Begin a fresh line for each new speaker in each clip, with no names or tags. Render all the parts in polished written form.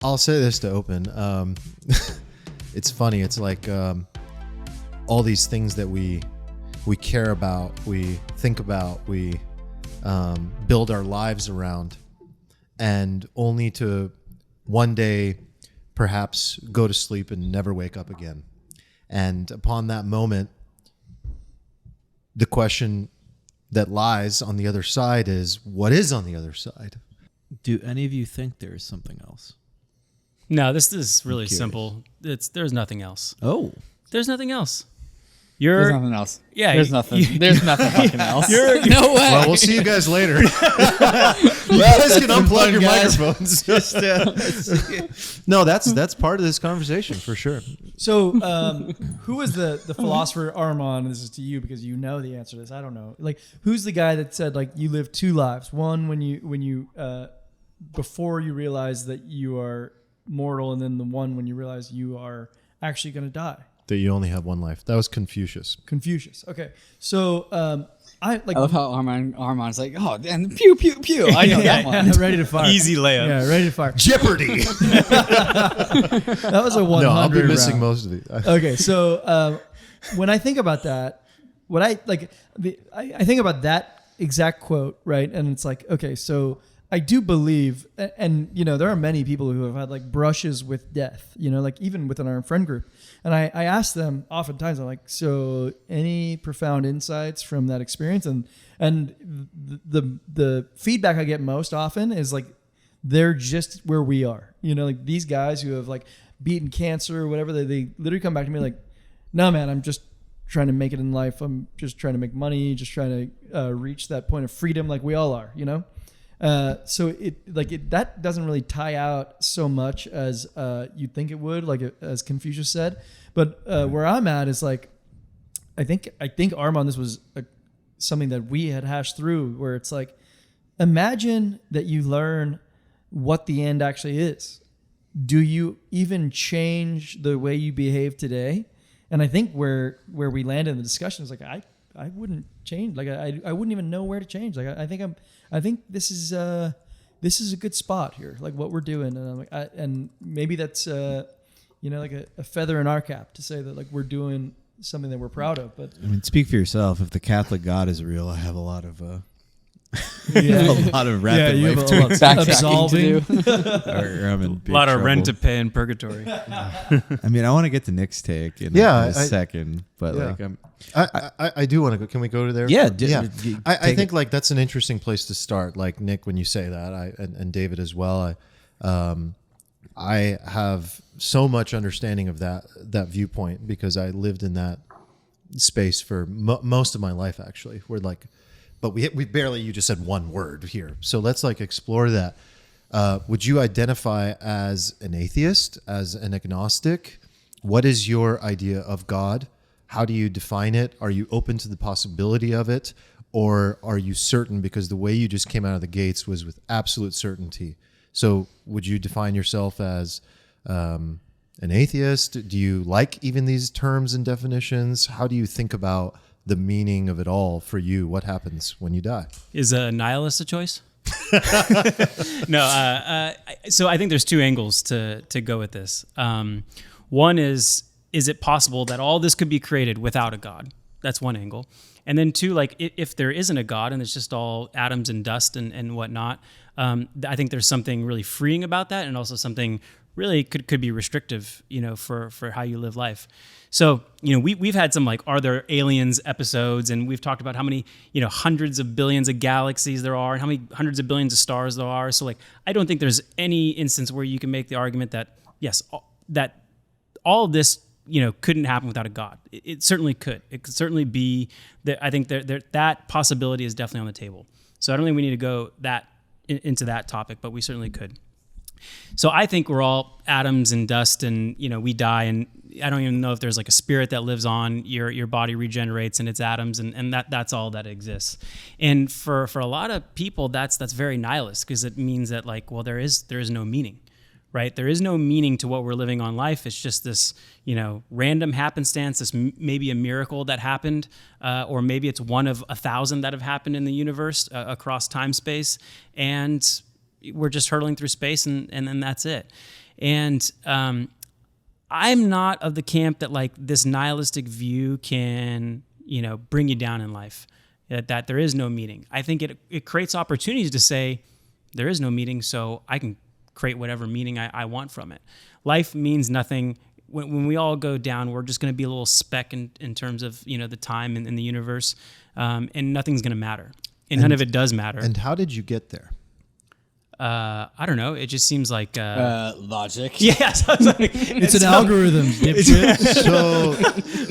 I'll say this to open. It's funny. It's like all these things that we care about, we think about, we build our lives around, and only to one day perhaps go to sleep and never wake up again. And upon that moment, the question that lies on the other side is, what is on the other side?
Do any of you think there is something else?
No, this is really simple. There's nothing else.
Oh.
There's nothing else.
There's nothing else.
Yeah.
There's nothing. There's nothing fucking else.
No way.
Well, we'll see you guys later. You guys can unplug your microphones. No, that's part of this conversation for sure.
So, who was the philosopher Armand? This is to you because you know the answer to this. I don't know. Like, who's the guy that said like you live two lives? One when you before you realize that you are mortal, and then the one when you realize you are actually going to die.
That you only have one life. That was Confucius.
Okay, so I
love how Armand's like, oh, and pew pew pew. I know that one.
Ready to fire.
Easy layup.
Yeah, ready to fire.
Jeopardy.
That was a 100.
No, I'll be missing
round.
most of it.
Okay, so when I think about that, what I think about that exact quote, right? And it's like, okay, so I do believe, and there are many people who have had like brushes with death, like even within our friend group. And I ask them oftentimes, I'm like, so any profound insights from that experience? And the feedback I get most often is like, they're just where we are, like these guys who have like beaten cancer or whatever, they literally come back to me like, no, man, I'm just trying to make it in life. I'm just trying to make money, just trying to reach that point of freedom like we all are, So that doesn't really tie out so much as you'd think it would, like as Confucius said. But where I'm at is like, I think Armand, this was something that we had hashed through, where it's like, imagine that you learn what the end actually is. Do you even change the way you behave today? And I think where we landed in the discussion is like, I wouldn't change. Like I wouldn't even know where to change. Like I think this is a good spot here. Like what we're doing, and I'm like, and maybe that's like a feather in our cap to say that like we're doing something that we're proud of. But
I mean, speak for yourself. If the Catholic God is real, I have a lot of a lot of rapid life choices.
Absolving.
A
lot of rent to pay in purgatory.
I mean, I want to get to Nick's take in a second, but
I do want to go. Can we go to there?
Yeah.
I think like that's an interesting place to start. Like Nick, when you say that, and David as well, I have so much understanding of that viewpoint because I lived in that space for most of my life, actually. We're like, but we barely, you just said one word here. So let's like explore that. Would you identify as an atheist, as an agnostic? What is your idea of God? How do you define it? Are you open to the possibility of it? Or are you certain? Because the way you just came out of the gates was with absolute certainty. So would you define yourself as an atheist? Do you like even these terms and definitions? How do you think about the meaning of it all for you? What happens when you die?
Is a nihilist a choice? No. So I think there's two angles to go with this. One is it possible that all this could be created without a God? That's one angle. And then two, like if there isn't a God and it's just all atoms and dust and whatnot, I think there's something really freeing about that, and also something really could be restrictive, for how you live life. So, we've had some like, are there aliens episodes, and we've talked about how many, hundreds of billions of galaxies there are and how many hundreds of billions of stars there are. So like, I don't think there's any instance where you can make the argument that, yes, that all of this, couldn't happen without a God. It certainly could. It could certainly be that. I think that possibility is definitely on the table. So I don't think we need to go into that topic, but we certainly could. So I think we're all atoms and dust, and we die, and I don't even know if there's like a spirit that lives on. Your body regenerates and it's atoms, and that's all that exists. And for a lot of people, that's very nihilist, because it means that like, well, there is no meaning, right? There is no meaning to what we're living on life. It's just this random happenstance, this maybe a miracle that happened, or maybe it's one of 1,000 that have happened in the universe across time space, and we're just hurtling through space, and then that's it. And I'm not of the camp that like this nihilistic view can, bring you down in life, that there is no meaning. I think it creates opportunities to say there is no meaning, so I can create whatever meaning I want from it. Life means nothing. When we all go down, we're just going to be a little speck in terms of, the time in the universe, and nothing's going to matter. And none of it does matter.
And how did you get there?
I don't know. It just seems like
logic.
Yes,
It's an algorithm.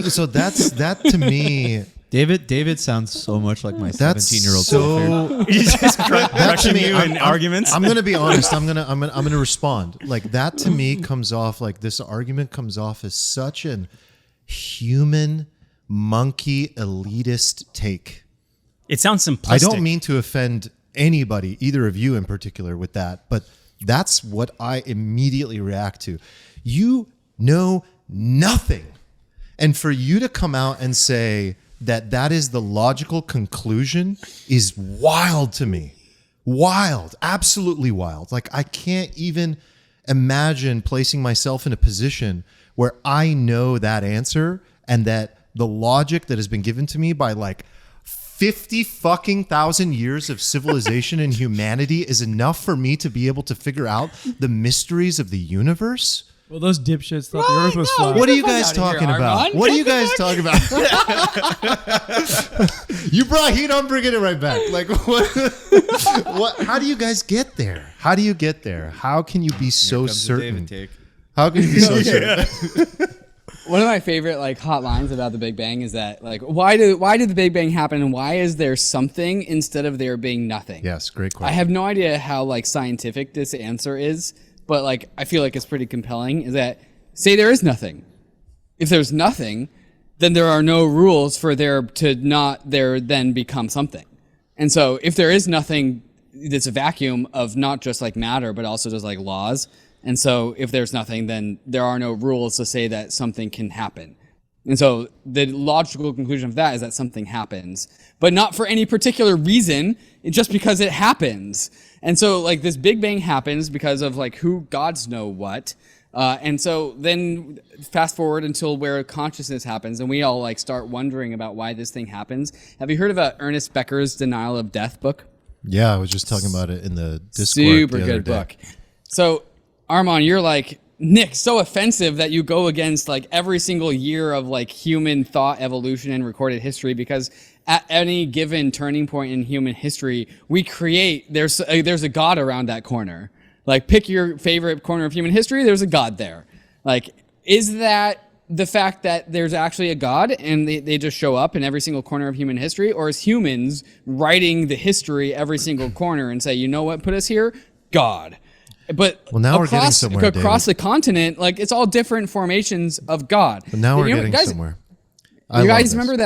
So that to me.
David sounds so much like my 17-year-old.
So
just crushing you in
I'm,
arguments.
I'm gonna be honest. I'm gonna respond. Like that to me comes off like this argument comes off as such an human monkey elitist take.
It sounds simplistic.
I don't mean to offend anybody, either of you in particular, with that, but that's what I immediately react to. You know nothing, and for you to come out and say that is the logical conclusion is wild to me. Wild, absolutely wild. Like I can't even imagine placing myself in a position where I know that answer and that the logic that has been given to me by like 50 fucking thousand years of civilization and humanity is enough for me to be able to figure out the mysteries of the universe.
Well, those dipshits thought the Earth was flat.
What are you guys talking about? What are you guys talking about? You brought heat. I'm bringing it right back. Like what? How do you guys get there? How do you get there? How can you be so certain? How can you be so certain?
One of my favorite like hot lines about the Big Bang is that like why did the Big Bang happen and why is there something instead of there being nothing?
Yes, great question.
I have no idea how like scientific this answer is, but like I feel like it's pretty compelling. Is that say there is nothing? If there's nothing, then there are no rules for there to not there then become something. And so if there is nothing, it's a vacuum of not just like matter, but also just like laws. And so if there's nothing, then there are no rules to say that something can happen. And so the logical conclusion of that is that something happens, but not for any particular reason, just because it happens. And so like this Big Bang happens because of like who gods know what. And so then fast forward until where consciousness happens and we all like start wondering about why this thing happens. Have you heard of Ernest Becker's Denial of Death book?
Yeah, I was just talking about it in the Discord.
Super
the other
good
day.
book. So Armand, you're like, Nick, so offensive that you go against like every single year of like human thought evolution and recorded history because at any given turning point in human history, we create, there's a God around that corner. Like pick your favorite corner of human history, there's a God there. Like, is that the fact that there's actually a God and they just show up in every single corner of human history? Or is humans writing the history every single corner and say, you know what put us here? God. But
well, now we're getting somewhere,
across the continent, like it's all different formations of God.
But now we're getting somewhere.
You guys remember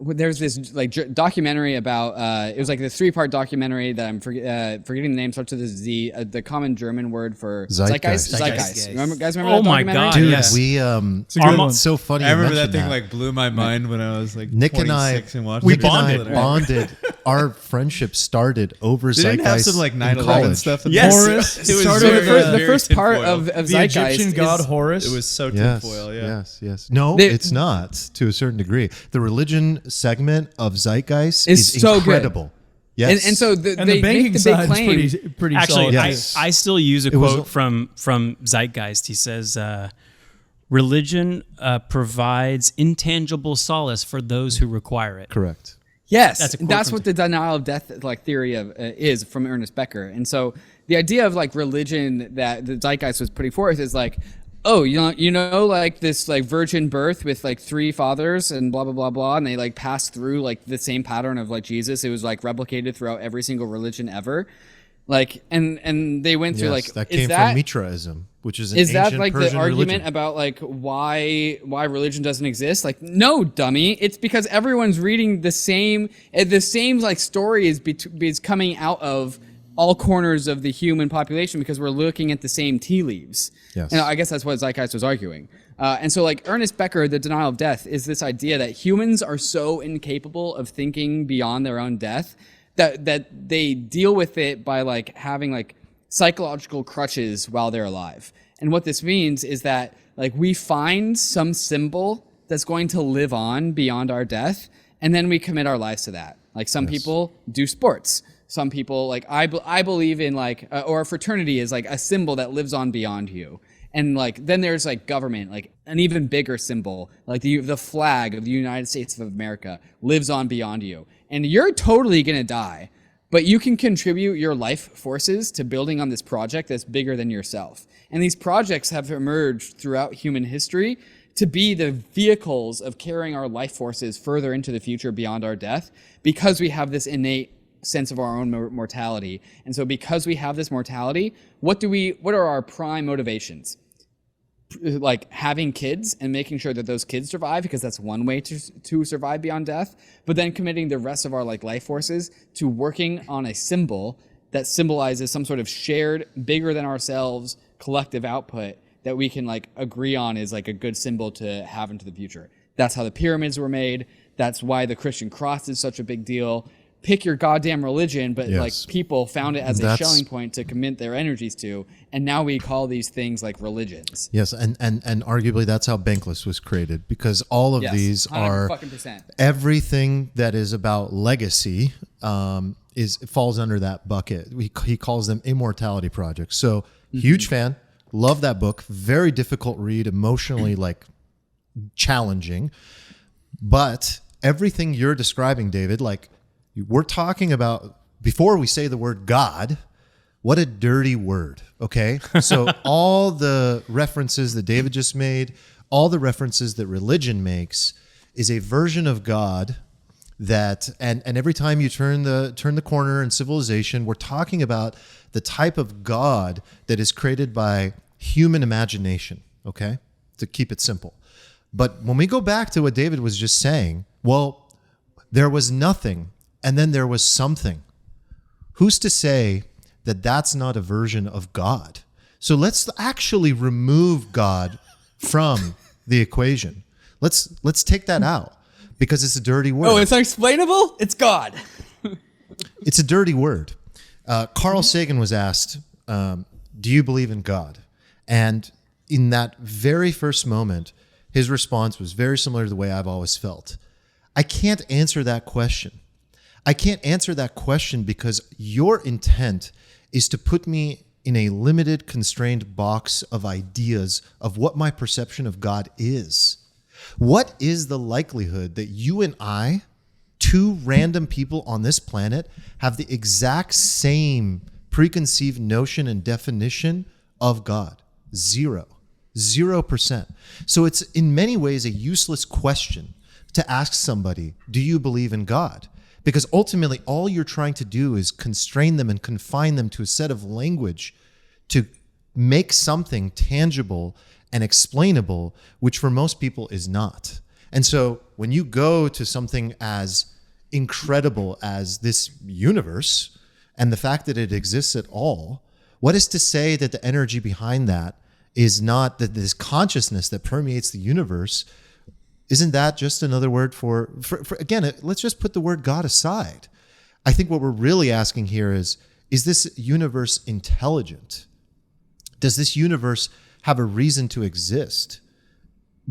there's this like documentary about it was like this 3-part documentary that I'm forgetting the name, starts with a Z, the common German word for zeitgeist. Remember that documentary?
My God,
dude,
yes.
we
it's
so funny.
I remember that thing like blew my mind when I was like
Nick and I bonded. Our friendship started over
They
zeitgeist.
didn't have some like 9/11 stuff.
Yes.
Horus.
It was
started
the first part of
the
zeitgeist.
Egyptian god
is,
Horus.
It was so
Yes,
tinfoil. Yeah.
yes. No, it's not to a certain degree. The religion segment of zeitgeist is
so
incredible.
good.
Yes,
And so
and
they
the banking
make the big
side
claim.
is pretty
Actually,
solid.
Yes.
I still use a
was-
quote from Zeitgeist. He says, religion provides intangible solace for those who require it.
correct.
Yes,
That's a quote
that's
from-
what the denial of death like theory of is from Ernest Becker. And so the idea of like religion that the zeitgeist was putting forth is like, oh, you know, like this like virgin birth with like 3 fathers and blah blah blah blah, and they like pass through like the same pattern of like Jesus. It was like replicated throughout every single religion ever. Like and they went through
Yes,
like
that came from Mitraism, which is an
is that
ancient
like
Persian
the argument
religion.
about like why religion doesn't exist? Like, no, dummy. It's because everyone's reading the same like story is coming out of all corners of the human population because we're looking at the same tea leaves.
Yes.
And I guess that's what Zeitgeist was arguing. And so like Ernest Becker, the denial of death is this idea that humans are so incapable of thinking beyond their own death that they deal with it by like having like psychological crutches while they're alive. And what this means is that like we find some symbol that's going to live on beyond our death, and then we commit our lives to that. Like some people do sports. Some people, like I believe in like, or a fraternity is like a symbol that lives on beyond you. And like, then there's like government, like an even bigger symbol, like the flag of the United States of America lives on beyond you. And you're totally going to die, but you can contribute your life forces to building on this project that's bigger than yourself. And these projects have emerged throughout human history to be the vehicles of carrying our life forces further into the future beyond our death, because we have this innate sense of our own mortality. And so because we have this mortality, what are our prime motivations? Like having kids and making sure that those kids survive, because that's one way to survive beyond death, but then committing the rest of our like life forces to working on a symbol that symbolizes some sort of shared, bigger than ourselves collective output that we can like agree on is like a good symbol to have into the future. That's how the pyramids were made. That's why the Christian cross is such a big deal. Pick your goddamn religion, but like people found it as a Schelling point to commit their energies to, and now we call these things like religions.
Yes, and arguably that's how Bankless was created, because all of these are
100%.
Everything that is about legacy falls under that bucket. He calls them immortality projects. So huge fan, love that book. Very difficult read, emotionally like challenging, but everything you're describing, David, like. We're talking about, before we say the word God, what a dirty word, okay? So all the references that David just made, all the references that religion makes is a version of God that, and every time you turn the corner in civilization, we're talking about the type of God that is created by human imagination, okay? To keep it simple. But when we go back to what David was just saying, well, there was nothing, and then there was something. Who's to say that that's not a version of God? So let's actually remove God from the equation. Let's take that out, because it's a dirty word.
Oh, it's unexplainable? It's God.
It's a dirty word. Carl Sagan was asked, do you believe in God? And in that very first moment, his response was very similar to the way I've always felt. I can't answer that question. I can't answer that question because your intent is to put me in a limited, constrained box of ideas of what my perception of God is. What is the likelihood that you and I, two random people on this planet, have the exact same preconceived notion and definition of God? 0%. So it's in many ways a useless question to ask somebody, do you believe in God? Because ultimately, all you're trying to do is constrain them and confine them to a set of language to make something tangible and explainable, which for most people is not. And so when you go to something as incredible as this universe and the fact that it exists at all, what is to say that the energy behind that is not that this consciousness that permeates the universe? Isn't that just another word for again, let's just put the word God aside. I think what we're really asking here is this universe intelligent? Does this universe have a reason to exist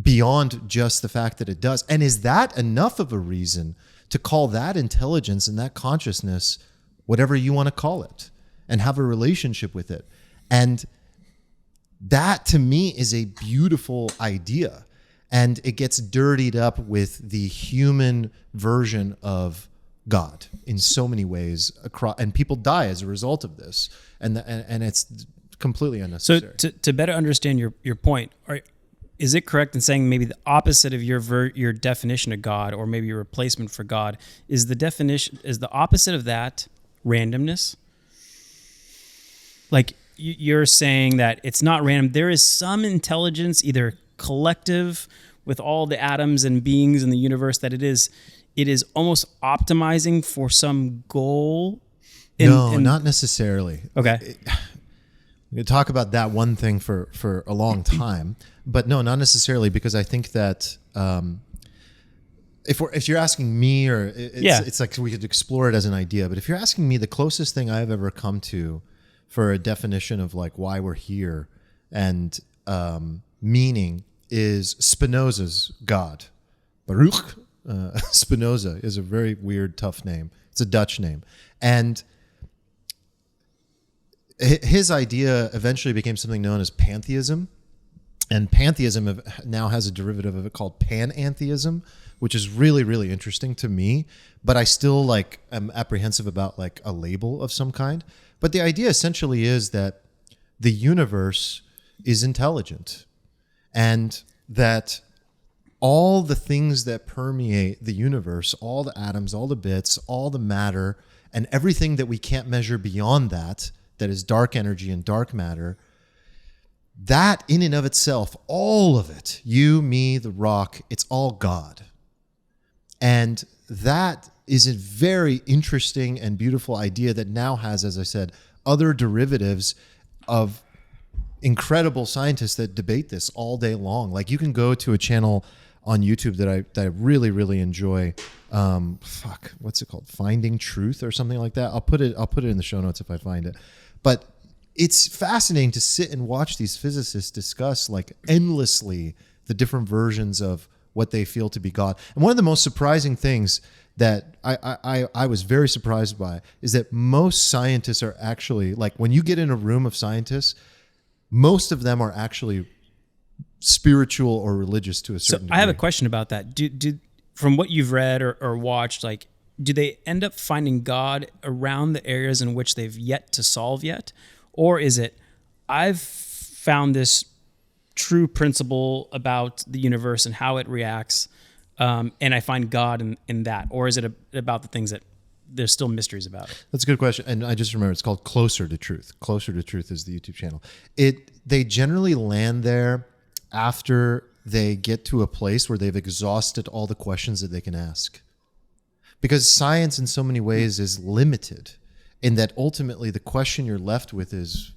beyond just the fact that it does? And is that enough of a reason to call that intelligence and that consciousness whatever you want to call it and have a relationship with it? And that to me is a beautiful idea. And it gets dirtied up with the human version of God in so many ways, and people die as a result of this, and it's completely unnecessary.
So to better understand your point, is it correct in saying maybe the opposite of your definition of God, or maybe your replacement for God, is the opposite of that randomness? Like you're saying that it's not random. There is some intelligence, either collective with all the atoms and beings in the universe, that it is almost optimizing for some goal.
Not necessarily.
Okay.
We could talk about that one thing for a long time, but no, not necessarily, because I think that if you're asking me, or it's like we could explore it as an idea, but if you're asking me, the closest thing I've ever come to for a definition of like why we're here and meaning is Spinoza's God. Baruch Spinoza is a very weird, tough name. It's a Dutch name. And his idea eventually became something known as pantheism. And pantheism now has a derivative of it called panentheism, which is really, really interesting to me. But I still like am apprehensive about like a label of some kind. But the idea essentially is that the universe is intelligent and that all the things that permeate the universe, all the atoms, all the bits, all the matter, and everything that we can't measure beyond that is dark energy and dark matter, that in and of itself, all of it, you, me, the rock, it's all God. And that is a very interesting and beautiful idea that now has, as I said, other derivatives of incredible scientists that debate this all day long. Like you can go to a channel on YouTube that I really, really enjoy. What's it called? Finding Truth or something like that. I'll put it in the show notes if I find it. But it's fascinating to sit and watch these physicists discuss like endlessly the different versions of what they feel to be God. And one of the most surprising things that I was very surprised by is that most scientists are actually, like when you get in a room of scientists, most of them are actually spiritual or religious to a certain degree.
I have a question about that. Do from what you've read or watched, like, do they end up finding God around the areas in which they've yet to solve yet? Or is it, I've found this true principle about the universe and how it reacts, and I find God in that? Or is it about the things that there's still mysteries about it?
That's a good question. And I just remember it's called Closer to Truth. Closer to Truth is the YouTube channel. They generally land there after they get to a place where they've exhausted all the questions that they can ask. Because science in so many ways is limited in that ultimately the question you're left with is,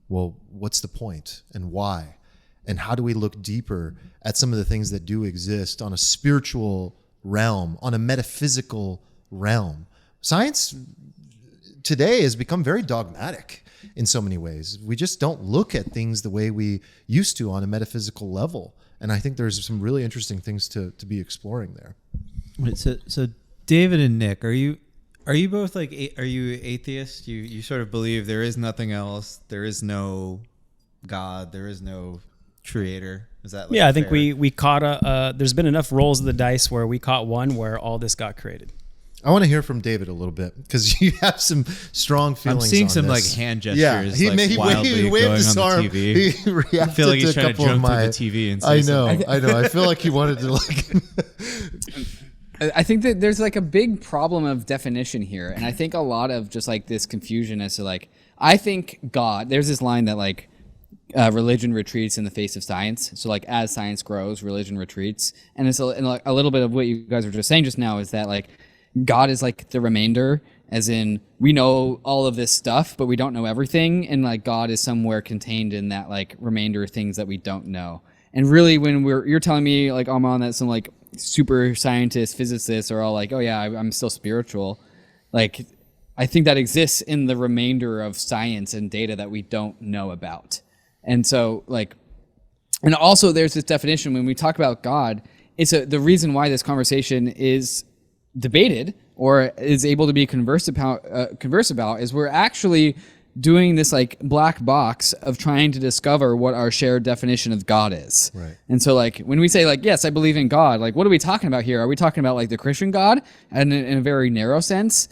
well, what's the point and why? And how do we look deeper at some of the things that do exist on a spiritual realm, on a metaphysical realm? Science today has become very dogmatic in so many ways. We just don't look at things the way we used to on a metaphysical level. And I think there's some really interesting things to be exploring there.
Wait, so David and Nick, are you both like, are you atheist? You sort of believe there is nothing else, there is no God, there is no creator? Is that like
I think we caught there's been enough rolls of the dice where we caught one where all this got created.
I want to hear from David a little bit because you have some strong feelings.
I'm seeing
on
some
this.
like hand gestures.
Yeah, he
wildly
waved
going
his
on
arm.
the TV.
He reacted
I feel like he's
to a
trying to
couple of
jump
my.
through the TV and say something.
I know. I feel like he wanted to like.
I think that there's like a big problem of definition here. And I think a lot of just like this confusion as to like, I think God, there's this line that like religion retreats in the face of science. So like as science grows, religion retreats. And it's a little bit of what you guys were just saying just now is that like God is like the remainder, as in we know all of this stuff, but we don't know everything. And like God is somewhere contained in that like remainder of things that we don't know. And really when you're telling me like, Armand, that some like super scientists, physicists are all like, oh yeah, I'm still spiritual. Like, I think that exists in the remainder of science and data that we don't know about. And so like, and also there's this definition when we talk about God, the reason why this conversation is debated or is able to be conversed about is we're actually doing this like black box of trying to discover what our shared definition of God is.
Right.
And so like when we say like, yes, I believe in God, like what are we talking about here? Are we talking about like the Christian God and in a very narrow sense?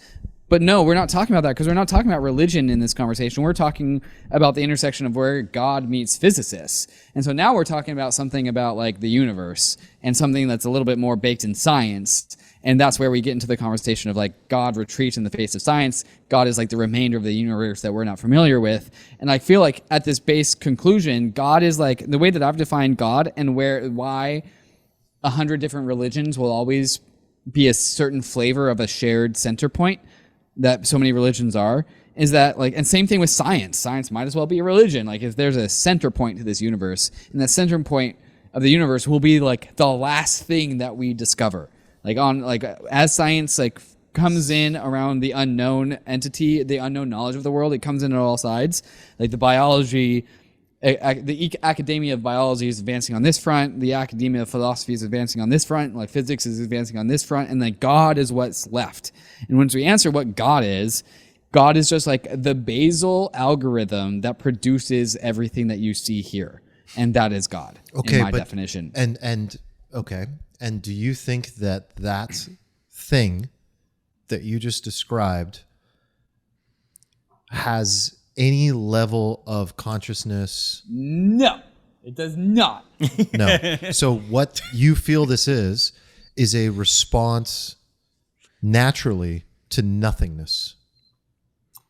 But no, we're not talking about that because we're not talking about religion in this conversation. We're talking about the intersection of where God meets physicists. And so now we're talking about something about like the universe and something that's a little bit more baked in science. And that's where we get into the conversation of like God retreats in the face of science. God is like the remainder of the universe that we're not familiar with. And I feel like at this base conclusion, God is like the way that I've defined God and why 100 different religions will always be a certain flavor of a shared center point that so many religions are, is that like, and same thing with science. Science might as well be a religion. Like if there's a center point to this universe, and that center point of the universe will be like the last thing that we discover. Like as science like comes in around the unknown entity, the unknown knowledge of the world. It comes in at all sides. Like the biology, the academia of biology is advancing on this front. The academia of philosophy is advancing on this front. Like physics is advancing on this front. And like God is what's left. And once we answer what God is just like the basal algorithm that produces everything that you see here. And that is God, in my definition.
And okay. And do you think that that thing that you just described has any level of consciousness?
No, it does not.
No. So what you feel this is a response naturally to nothingness.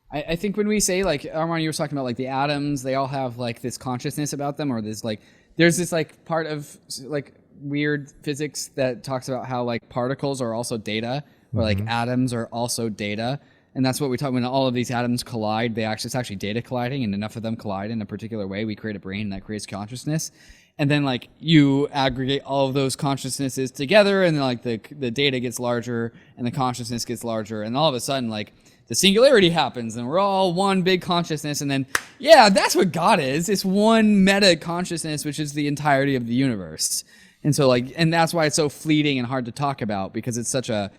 I think when we say, like, Armand, you were talking about, like, the atoms, they all have, like, this consciousness about them, or this, like, there's this, like, part of, like, weird physics that talks about how, like, particles are also data, or, like, atoms are also data. And that's what we talk when all of these atoms collide. It's actually data colliding, and enough of them collide in a particular way. We create a brain, and that creates consciousness. And then, like, you aggregate all of those consciousnesses together, and then, like, the data gets larger, and the consciousness gets larger, and all of a sudden, like, the singularity happens, and we're all one big consciousness, and then, yeah, that's what God is. It's one meta consciousness, which is the entirety of the universe. And so, like, and that's why it's so fleeting and hard to talk about, because it's such a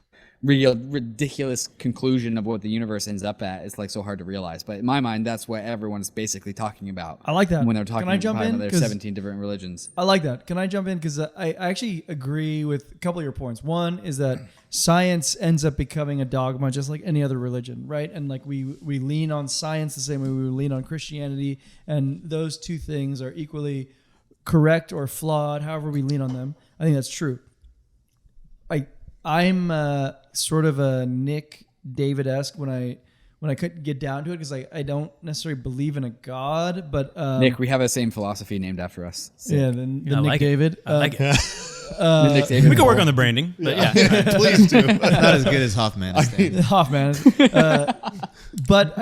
real ridiculous conclusion of what the universe ends up at. It's like so hard to realize. But in my mind, that's what everyone's basically talking about.
I like that.
When they're talking
Can I jump in?
about their 17 different religions.
I like that. Can I jump in? Because I actually agree with a couple of your points. One is that science ends up becoming a dogma just like any other religion, right? And like we lean on science the same way we lean on Christianity, and those two things are equally correct or flawed, however we lean on them. I think that's true. I'm sort of a Nick David-esque when I couldn't get down to it, because I don't necessarily believe in a God, but
Nick, we have the same philosophy named after us. So.
Yeah, the Nick
like
David.
I like it.
The Nick David.
We can work on the branding, but yeah.
Please do.
Not as good as Hoffman.
Hoffman. But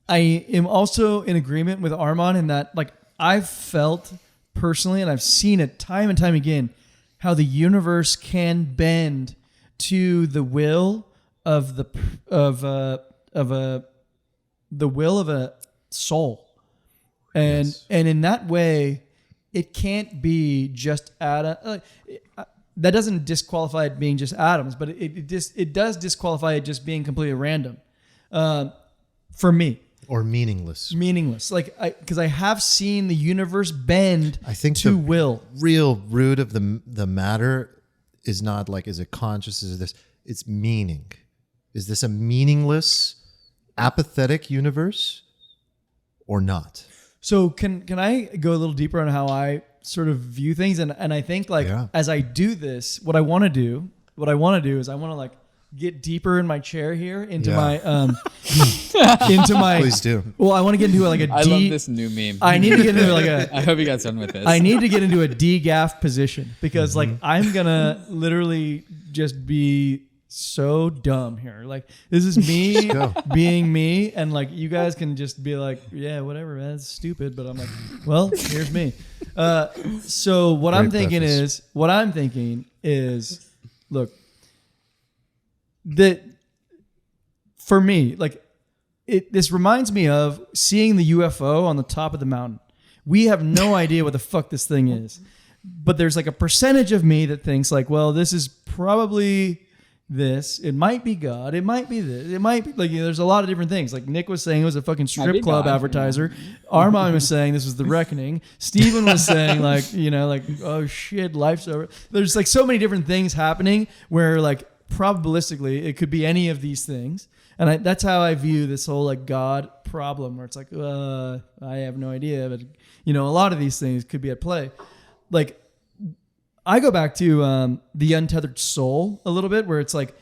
I am also in agreement with Armand in that, like, I've felt personally, and I've seen it time and time again, how the universe can bend to the will of the will of a soul, and
Yes.
and in that way, it can't be just that doesn't disqualify it being just atoms, but it does disqualify it just being completely random, for me.
Or meaningless.
Like, because I have seen the universe bend,
I think
to
the
will.
real root of the matter is not like, is it conscious? Is this? It's meaning. Is this a meaningless, apathetic universe or not?
So can I go a little deeper on how I sort of view things? And I think, like, as I do this, what I want to do is I want to, like, get deeper in my chair here into my
Please do.
Well, I want to get into like a
I love this new meme.
I need to get into like a
I hope you got done with this.
I need to get into a DGAF position, because like I'm gonna literally just be so dumb here. Like, this is me being me, and like you guys can just be like, yeah, whatever, man, it's stupid. But I'm like, well, here's me. So what I'm thinking is, look, that for me, like, this reminds me of seeing the UFO on the top of the mountain. We have no idea what the fuck this thing is, but there's like a percentage of me that thinks like, well, this is probably this. It might be God. It might be this. It might be like, there's a lot of different things. Like Nick was saying it was a fucking strip club advertiser. Armand was saying this was the reckoning. Steven was saying like, like, oh shit, life's over. There's like so many different things happening where like probabilistically it could be any of these things. And that's how I view this whole like God problem, where it's like, I have no idea, but a lot of these things could be at play. Like, I go back to the untethered soul a little bit, where it's like,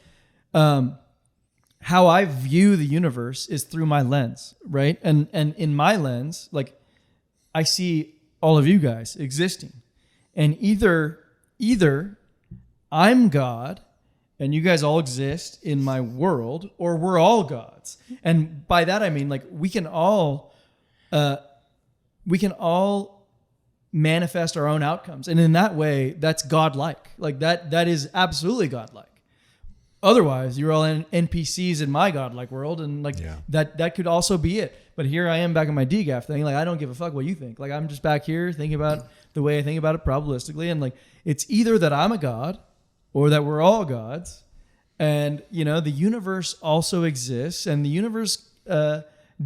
how I view the universe is through my lens, right? And in my lens, like, I see all of you guys existing, and either I'm God and you guys all exist in my world, or we're all gods. And by that I mean, like, we can all manifest our own outcomes, and in that way, that's godlike. Like that is absolutely godlike. otherwise. You're all NPCs in my godlike world, and like that could also be it. But here I am back in my DGAF thing. Like I don't give a fuck what you think. Like I'm just back here thinking about the way I think about it probabilistically, and like it's either that I'm a god or that we're all gods, and the universe also exists, and the universe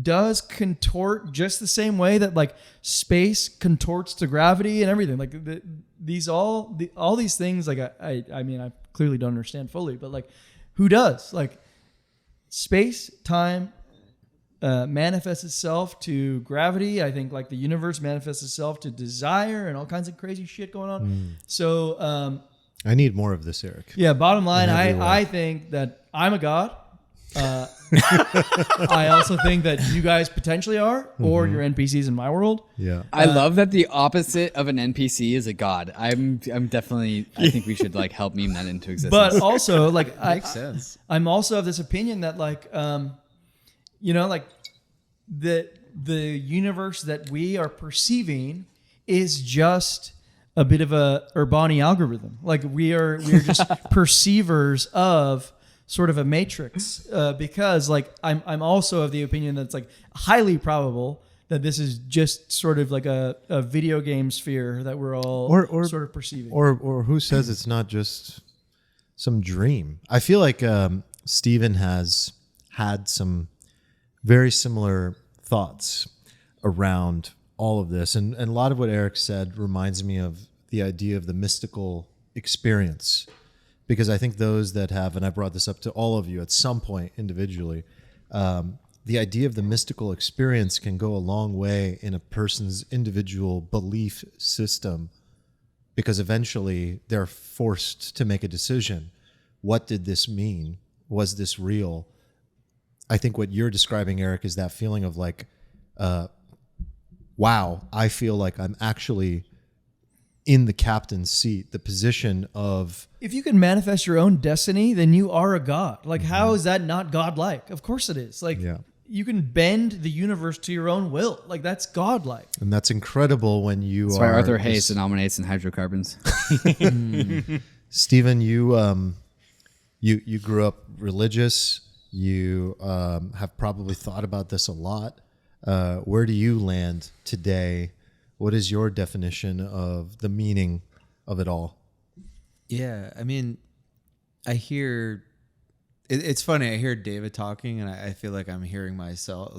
does contort just the same way that like space contorts to gravity and everything. Like all these things. Like I mean I clearly don't understand fully, but like who does? Like space time manifests itself to gravity. I think like the universe manifests itself to desire and all kinds of crazy shit going on. So
I need more of this, Eric.
yeah, bottom line, I think that I'm a god. I also think that you guys potentially are, or you're NPCs in my world.
Yeah.
I love that the opposite of an NPC is a god. I'm definitely. I think we should like help meme that into existence.
But also, like,
Makes sense.
I'm also of this opinion that, like, like the universe that we are perceiving is just a bit of a Urbani algorithm. Like we're just perceivers of sort of a matrix, because like I'm also of the opinion that it's like highly probable that this is just sort of like a video game sphere that we're all sort of perceiving.
Or who says it's not just some dream? I feel like Stephen has had some very similar thoughts around all of this. And a lot of what Eric said reminds me of the idea of the mystical experience. Because I think those that have, and I brought this up to all of you at some point individually, the idea of the mystical experience can go a long way in a person's individual belief system, because eventually they're forced to make a decision. What did this mean? Was this real? I think what you're describing, Eric, is that feeling of like, wow, I feel like I'm actually in the captain's seat, the position of...
If you can manifest your own destiny, then you are a god. Like, how is that not godlike? Of course it is. Like, you can bend the universe to your own will. Like, that's godlike.
And that's incredible when you
That's why Arthur Hayes denominates in hydrocarbons.
Stephen, you grew up religious. You have probably thought about this a lot. Where do you land today? What is your definition of the meaning of it all?
Yeah, I mean, I hear... It's funny. I hear David talking, and I feel like I'm hearing myself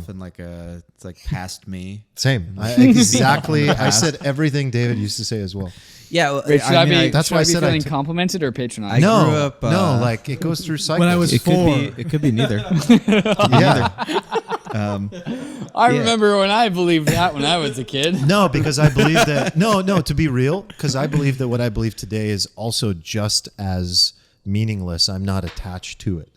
in like it's like past me.
Same. Exactly. I said everything David used to say as well.
Yeah, well,
Wait, should I be,
that's why I said
feeling complimented or patronized?
No,
grew up,
no, like it goes through cycles.
When I was
it
4.
it could be neither.
Yeah.
I remember when I believed that when I was a kid.
No, because I believe that. No, to be real, because I believe that what I believe today is also just as meaningless. I'm not attached to it.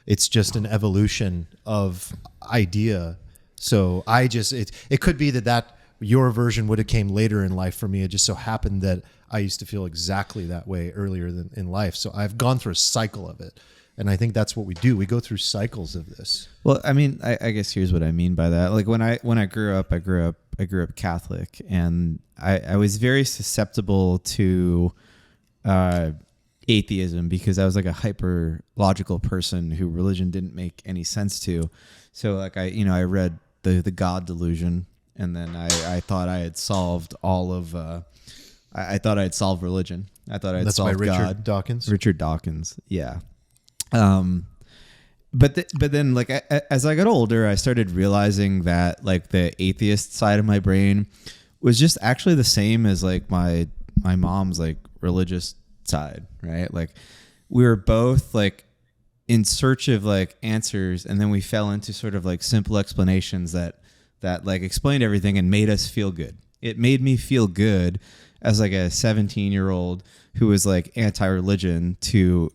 It's just an evolution of idea. So it could be that your version would have came later in life for me. It just so happened that I used to feel exactly that way earlier in life. So I've gone through a cycle of it. And I think that's what we do. We go through cycles of this.
Well, I mean, I guess here's what I mean by that. Like when I grew up, I grew up Catholic, and I was very susceptible to atheism because I was like a hyper logical person who religion didn't make any sense to. So like I read the God Delusion, and then I thought I had solved all of I thought I had solved religion. I thought I had solved God.
That's by Richard Dawkins.
Richard Dawkins, yeah. But then like as I got older, I started realizing that like the atheist side of my brain was just actually the same as like my mom's like religious side, right? Like we were both like in search of like answers, and then we fell into sort of like simple explanations that like explained everything and made us feel good. It made me feel good as like a 17-year-old who was like anti-religion to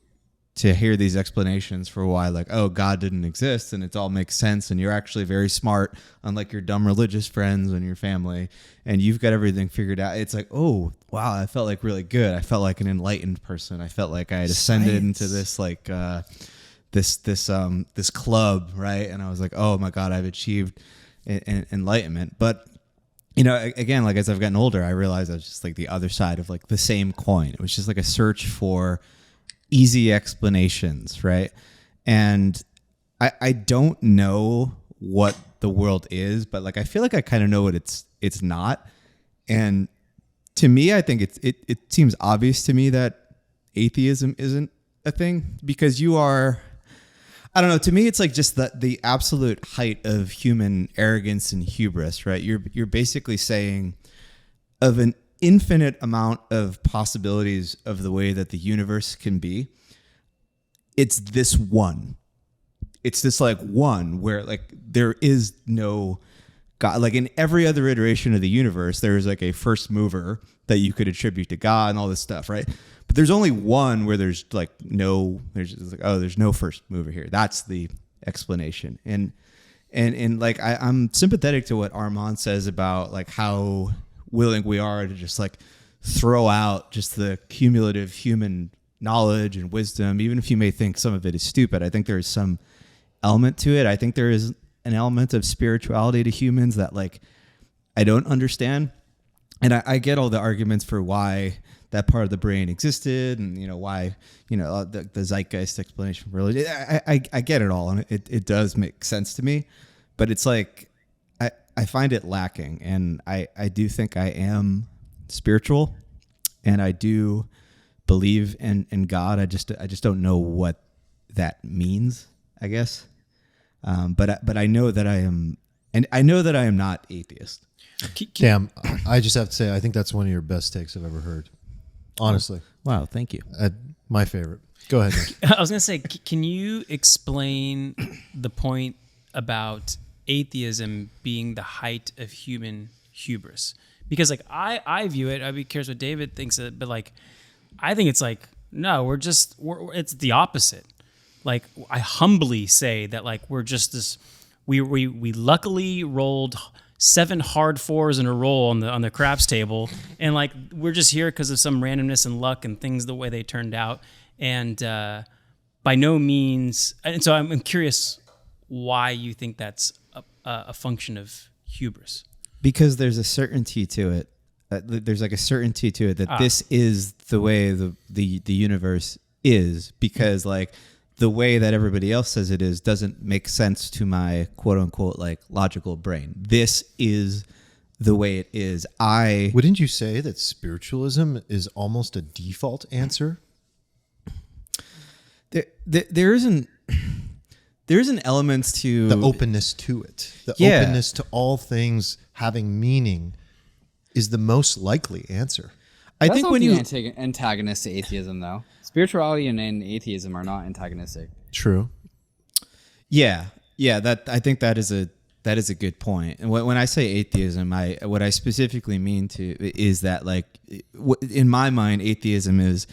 hear these explanations for why like, oh, God didn't exist and it all makes sense and you're actually very smart, unlike your dumb religious friends and your family, and you've got everything figured out. It's like, oh wow, I felt like really good. I felt like an enlightened person. I felt like I had ascended into this like this club, right? And I was like, oh my God, I've achieved enlightenment. But again, like as I've gotten older, I realized I was just like the other side of like the same coin. It was just like a search for easy explanations, right? And I don't know what the world is, but like I feel like I kind of know what it's not. And to me, I think it seems obvious to me that atheism isn't a thing, because you are, I don't know, to me it's like just the absolute height of human arrogance and hubris, right? You're basically saying of an infinite amount of possibilities of the way that the universe can be, it's this one. It's this like one where like there is no God. Like in every other iteration of the universe, there's like a first mover that you could attribute to God and all this stuff, right? But there's only one where there's like there's like, oh, there's no first mover here. That's the explanation. And like I'm sympathetic to what Armand says about like how willing we are to just like throw out just the cumulative human knowledge and wisdom, even if you may think some of it is stupid. I think there is some element to it. I think there is an element of spirituality to humans that like I don't understand. And I get all the arguments for why that part of the brain existed, and why the zeitgeist explanation for religion. I get it all, and it does make sense to me, but it's like I find it lacking, and I do think I am spiritual, and I do believe in God. I just don't know what that means, I guess. But I know that I am, and I know that I am not atheist.
Damn, I just have to say, I think that's one of your best takes I've ever heard. Honestly.
Wow, thank you.
My favorite. Go ahead, Nick.
I was going to say, can you explain the point about atheism being the height of human hubris? Because like I view it, I'd be curious what David thinks of it, but like I think it's like, no, it's the opposite. Like I humbly say that like we're just this, we luckily rolled 7 hard 4s in a row on the craps table, and like we're just here because of some randomness and luck and things the way they turned out, and by no means. And so I'm curious why you think that's a function of hubris.
Because there's a certainty to it. There's like a certainty to it that this is the way the universe is, because like the way that everybody else says it is doesn't make sense to my quote unquote like logical brain. This is the way it is.
Wouldn't you say that spiritualism is almost a default answer?
There isn't elements to
the openness to it. The openness to all things having meaning is the most likely answer.
I think when you antagonist to atheism, though, spirituality and atheism are not antagonistic.
True.
Yeah. That I think that is a good point. And when I say atheism, what I specifically mean is that like in my mind, atheism is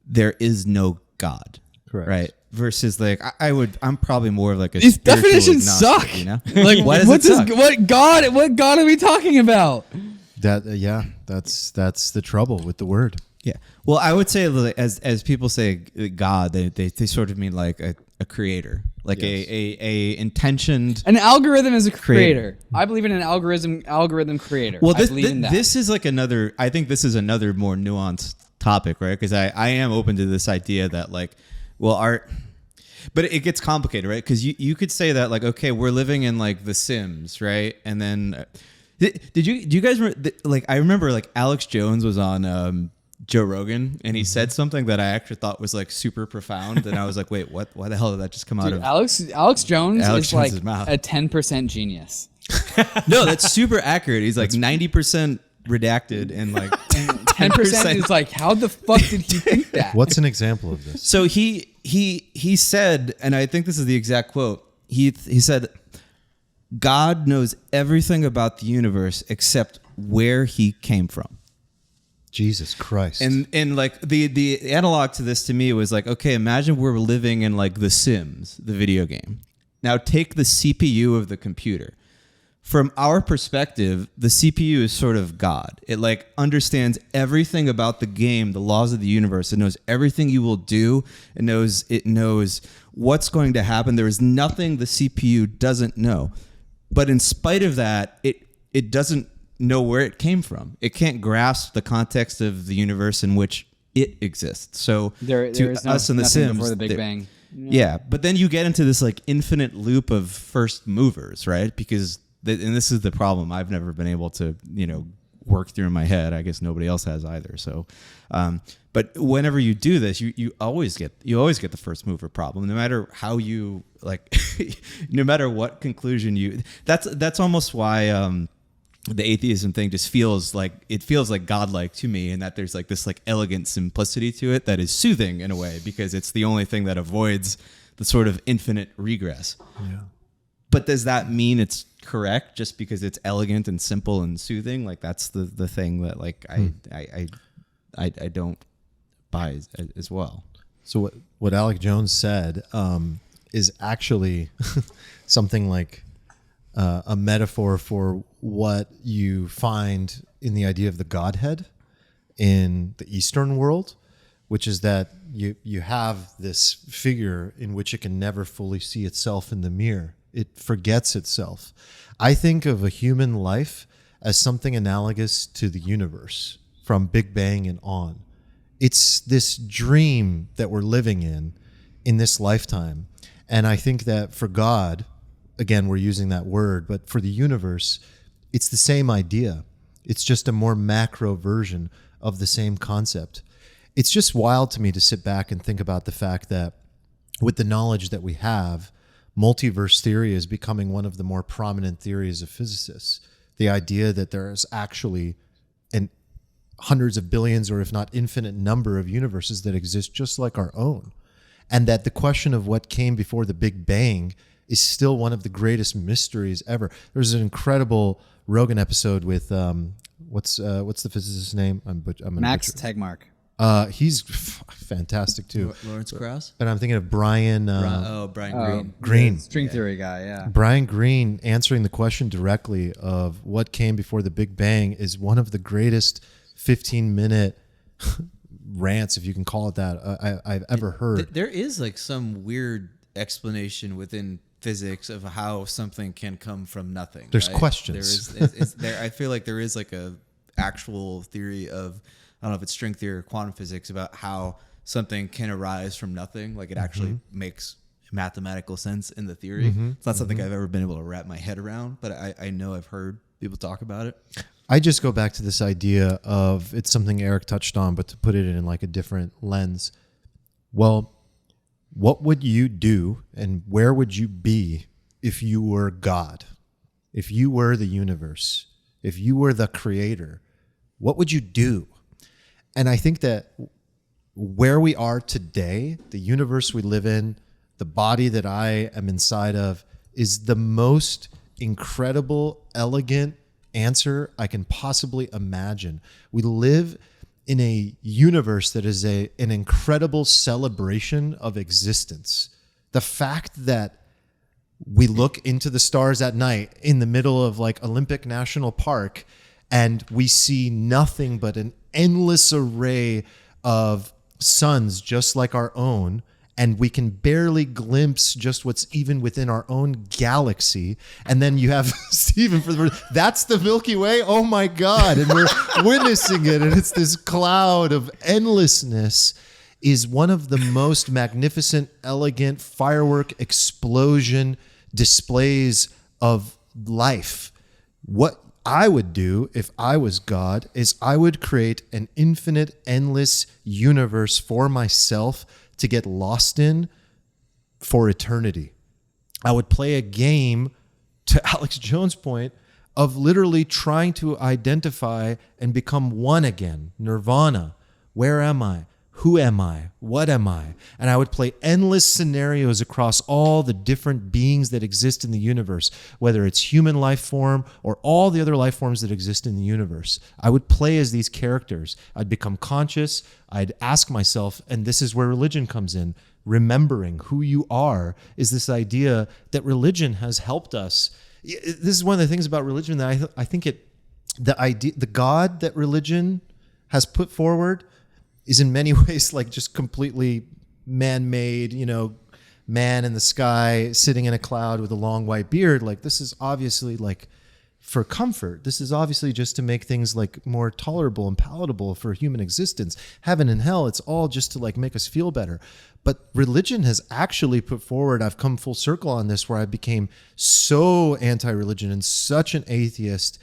there is no God.
Correct.
Right. Versus like I'm probably more of like a
These
spiritual
definitions
agnostic,
suck.
you know?
Like what God are we talking about?
That's the trouble with the word.
Yeah. Well, I would say as people say God, they sort of mean like a creator, like
Yes.
a intentioned.
An algorithm is a creator. I believe in an algorithm creator.
Well,
I believe in that.
this is like another. I think this is another more nuanced topic, right? Because I am open to this idea that like, well, art. But it gets complicated, right? Because you could say that like, okay, we're living in like The Sims, right? And then do you guys like? I remember like Alex Jones was on Joe Rogan, and he said something that I actually thought was like super profound, and I was like, wait, what? Why the hell did that just come out of
Alex Jones is like
mouth?
a 10% genius.
No, that's super accurate. He's like 90% redacted and like
10% is like, how the fuck did he think that?
What's an example of this?
So he said, and I think this is the exact quote. He said, God knows everything about the universe except where he came from.
Jesus Christ.
And like the analog to this to me was like, okay, imagine we're living in like The Sims, the video game. Now take the CPU of the computer. From our perspective, the CPU is sort of God. It like understands everything about the game, the laws of the universe. It knows everything you will do. It knows what's going to happen. There is nothing the CPU doesn't know. But in spite of that, it doesn't know where it came from. It can't grasp the context of the universe in which it exists. So
There
to
is
us in The
nothing
Sims,
before the Big
there-
Bang.
yeah, but then you get into this like infinite loop of first movers, right? Because and this is the problem I've never been able to, work through in my head. I guess nobody else has either. So, but whenever you do this, you always get the first mover problem, no matter how you like, no matter what conclusion you. That's almost why the atheism thing just feels like godlike to me, and that there's like this like elegant simplicity to it that is soothing in a way, because it's the only thing that avoids the sort of infinite regress.
Yeah.
But does that mean it's correct just because it's elegant and simple and soothing? Like that's the thing that like I don't buy as well.
So what Alec Jones said is actually something like a metaphor for what you find in the idea of the Godhead in the Eastern world, which is that you have this figure in which it can never fully see itself in the mirror. It forgets itself. I think of a human life as something analogous to the universe from Big Bang and on. It's this dream that we're living in this lifetime. And I think that for God, again, we're using that word, but for the universe, it's the same idea. It's just a more macro version of the same concept. It's just wild to me to sit back and think about the fact that with the knowledge that we have, multiverse theory is becoming one of the more prominent theories of physicists. The idea that there is actually hundreds of billions, or if not infinite number of universes that exist just like our own. And that the question of what came before the Big Bang is still one of the greatest mysteries ever. There was an incredible Rogan episode with what's the physicist's name?
Max Tegmark.
He's fantastic too.
Lawrence Krauss?
And I'm thinking of Brian.
Brian Green.
Green.
String theory guy, yeah.
Brian Green answering the question directly of what came before the Big Bang is one of the greatest 15-minute rants, if you can call it that, I've ever heard.
There is like some weird explanation within physics of how something can come from nothing.
There's
right?
questions.
I feel like there is like a actual theory of, I don't know if it's string theory or quantum physics, about how something can arise from nothing. Like it actually makes mathematical sense in the theory. It's not something I've ever been able to wrap my head around, but I know I've heard people talk about it.
I just go back to this idea of, it's something Eric touched on, but to put it in like a different lens. Well, what would you do and where would you be if you were God? If you were the universe? If you were the creator? What would you do? And I think that where we are today, the universe we live in, the body that I am inside of, is the most incredible, elegant answer I can possibly imagine. We live in a universe that is an incredible celebration of existence. The fact that we look into the stars at night in the middle of like Olympic National Park and we see nothing but an endless array of suns just like our own, and we can barely glimpse just what's even within our own galaxy. And then you have Stephen for the first, that's the Milky Way? Oh my God. And we're witnessing it. And it's this cloud of endlessness, is one of the most magnificent, elegant firework explosion displays of life. What I would do if I was God is I would create an infinite, endless universe for myself to get lost in for eternity. I would play a game, to Alex Jones' point, of literally trying to identify and become one again. Nirvana. Where am I? Who am I? What am I? And I would play endless scenarios across all the different beings that exist in the universe, whether it's human life form or all the other life forms that exist in the universe. I would play as these characters. I'd become conscious. I'd ask myself, and this is where religion comes in, remembering who you are, is this idea that religion has helped us. This is one of the things about religion that I think the God that religion has put forward is in many ways like just completely man-made, man in the sky sitting in a cloud with a long white beard. Like, this is obviously like for comfort. This is obviously just to make things like more tolerable and palatable for human existence. Heaven and hell, it's all just to like make us feel better. But religion has actually put forward, I've come full circle on this, where I became so anti-religion and such an atheist.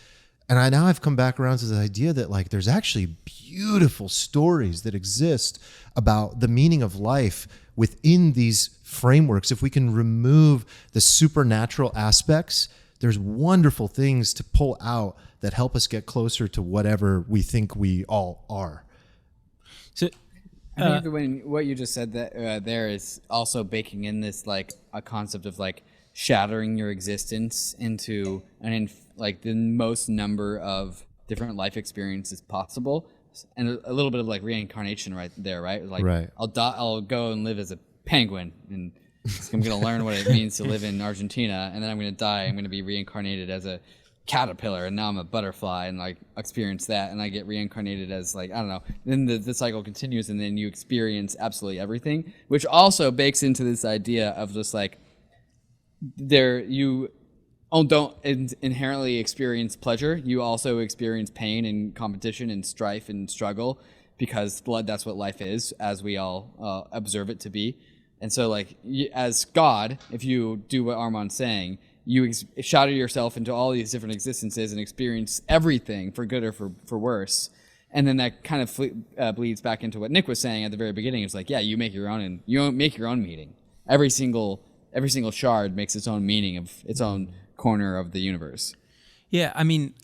And I've come back around to the idea that like there's actually beautiful stories that exist about the meaning of life within these frameworks. If we can remove the supernatural aspects, there's wonderful things to pull out that help us get closer to whatever we think we all are.
So,
I think when what you just said that there is also baking in this like a concept of like shattering your existence into like the most number of different life experiences possible, and a little bit of like reincarnation right there, right? Like
Right.
I'll go and live as a penguin, and I'm going to learn what it means to live in Argentina, and then I'm going to die. I'm going to be reincarnated as a caterpillar, and now I'm a butterfly, and like experience that, and I get reincarnated as like, I don't know. Then the cycle continues, and then you experience absolutely everything, which also bakes into this idea of just like you don't inherently experience pleasure. You also experience pain and competition and strife and struggle, because that's what life is, as we all observe it to be. And so, like, as God, if you do what Armand's saying, you shatter yourself into all these different existences and experience everything for good or for worse. And then that kind of bleeds back into what Nick was saying at the very beginning. It's like, yeah, you make your own, and you make your own meaning. Every single shard makes its own meaning of its own corner of the universe.
yeah, I mean,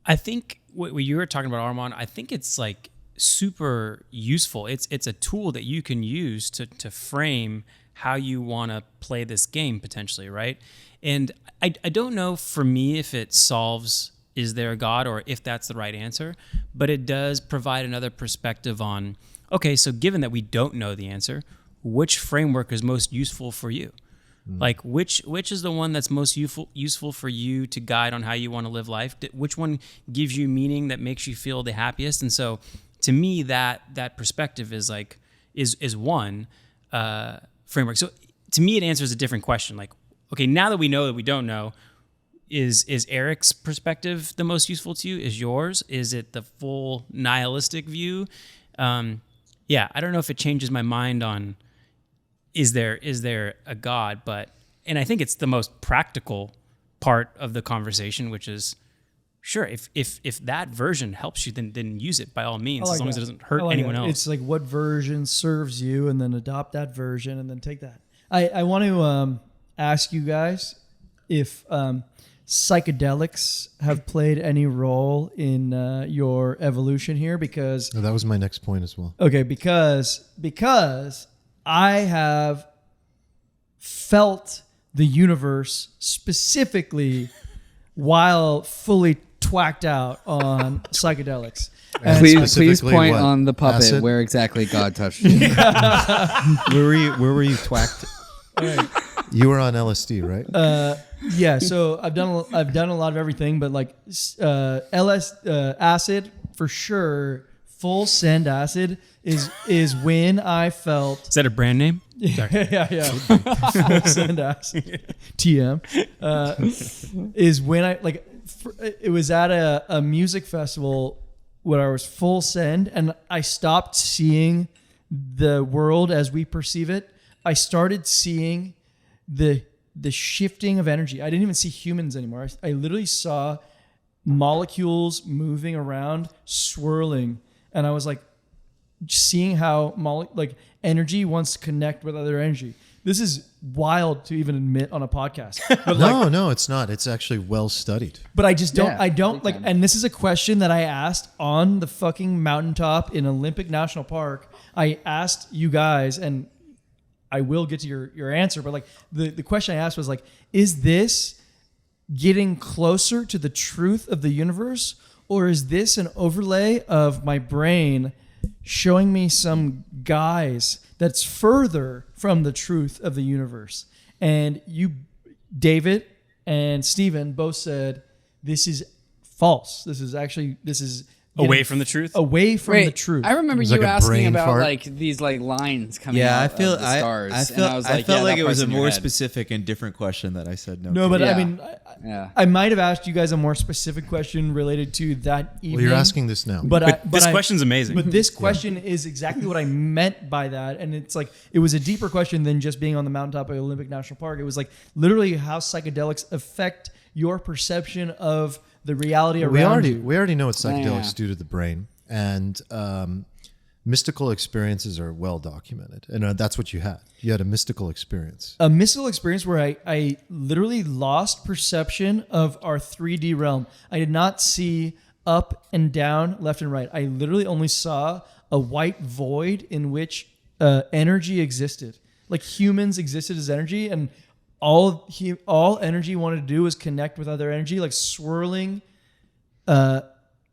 I think what you were talking about, Armand, I think it's like super useful. It's a tool that you can use to frame how you want to play this game potentially, right? And I don't know for me if it solves is there a God or if that's the right answer, but it does provide another perspective on, okay, so given that we don't know the answer, which framework is most useful for you? Like which is the one that's most useful for you to guide on how you want to live life? Which one gives you meaning that makes you feel the happiest? And so to me, that perspective is like is one framework. So to me, it answers a different question. Like, okay, now that we know that we don't know, is Eric's perspective the most useful to you? Is yours? Is it the full nihilistic view? Yeah, I don't know if it changes my mind on is there a God, and I think it's the most practical part of the conversation, which is sure, if that version helps you, then use it by all means, as long as it doesn't hurt anyone else.
It's like what version serves you, and then adopt that version, and then take that. I want to ask you guys if psychedelics have played any role in your evolution here, because
Oh, that was my next point as well.
okay, because I have felt the universe specifically while fully twacked out on psychedelics. And
Please
Specifically
point
what?
on the puppet
Acid?
where exactly God touched you.
Where were you twacked?
You were on LSD, right?
yeah, so I've done a lot of everything, but like acid for sure. Full send acid is when I felt
Is that a brand name?
yeah. Full send acid. TM is when I like. It was at a music festival where I was full send, and I stopped seeing the world as we perceive it. I started seeing the shifting of energy. I didn't even see humans anymore. I literally saw molecules moving around, swirling. And I was like, seeing how energy wants to connect with other energy. This is wild to even admit on a podcast. But
No, it's not. It's actually well studied.
but I just don't.
Yeah,
I don't
big
like.
time.
And this is a question that I asked on the fucking mountaintop in Olympic National Park. I asked you guys, and I will get to your answer. But like the question I asked was like, is this getting closer to the truth of the universe? Or is this an overlay of my brain showing me some guise that's further from the truth of the universe? And you, David and Stephen, both said this is false. This is
Away from the truth.
away from
Wait,
the truth.
I remember
It's
you
like a
asking
brain
about
fart.
like these like lines coming
Yeah,
out
I feel
of the stars.
I
and
felt
I was
I
like,
felt
yeah,
like
that
it was
part's
a
in your
more
head.
specific and different question that I said no.
No, but
Yeah.
I mean,
Yeah.
I might have asked you guys a more specific question related to that evening.
Well, you're asking this now.
but
This question's amazing.
But this question is exactly what I meant by that, and it's like it was a deeper question than just being on the mountaintop of Olympic National Park. It was like literally how psychedelics affect your perception of the reality around you.
We already know what psychedelics
Yeah.
do to the brain, and mystical experiences are well documented, and that's what you had. You had a mystical experience.
A mystical experience where I literally lost perception of our 3D realm. I did not see up and down, left and right. I literally only saw a white void in which energy existed. Like humans existed as energy, and all energy wanted to do was connect with other energy, like swirling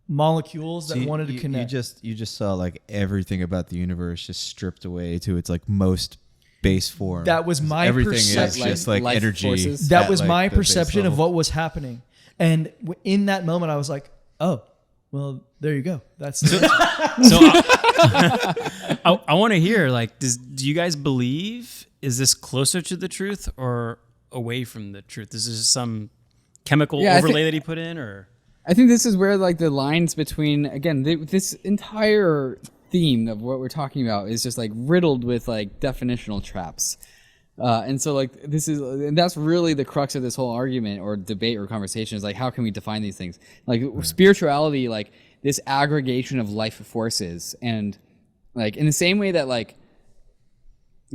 molecules that wanted to connect.
You just saw like everything about the universe just stripped away to its like most base form.
That was my
everything is
perception.
just like
Life
energy.
forces.
That
at,
was
like,
my
the base
perception of
level.
what was happening. And in that moment, I was like, oh, well, there you go. That's
So I want to hear, like, do you guys believe, is this closer to the truth or away from the truth? Is this some chemical
Yeah, I
overlay
think-
that he put in, or?
I think this is where like the lines between again this entire theme of what we're talking about is just like riddled with like definitional traps, and so like and that's really the crux of this whole argument or debate or conversation is like how can we define these things like spirituality, like this aggregation of life forces, and like in the same way that like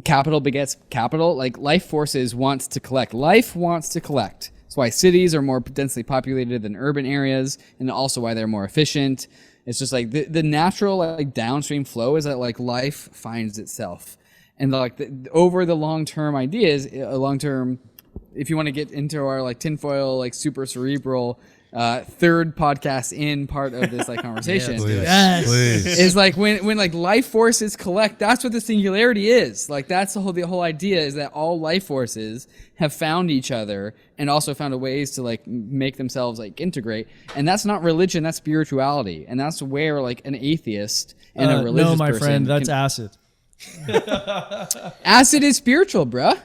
capital begets capital, like life forces wants to collect. Life wants to collect. That's why cities are more densely populated than urban areas, and also why they're more efficient. It's just like the natural like downstream flow is that like life finds itself, and like over the long term ideas, long term. If you want to get into our like tinfoil like super cerebral third podcast in part of this like conversation.
Please.
Is like when like life forces collect, that's what the singularity is. Like that's the whole idea is that all life forces have found each other and also found a ways to like make themselves like integrate. And that's not religion, that's spirituality. And that's where like an atheist and a religious
no, my
person
friend, that's
can-
acid.
acid is spiritual, bruh.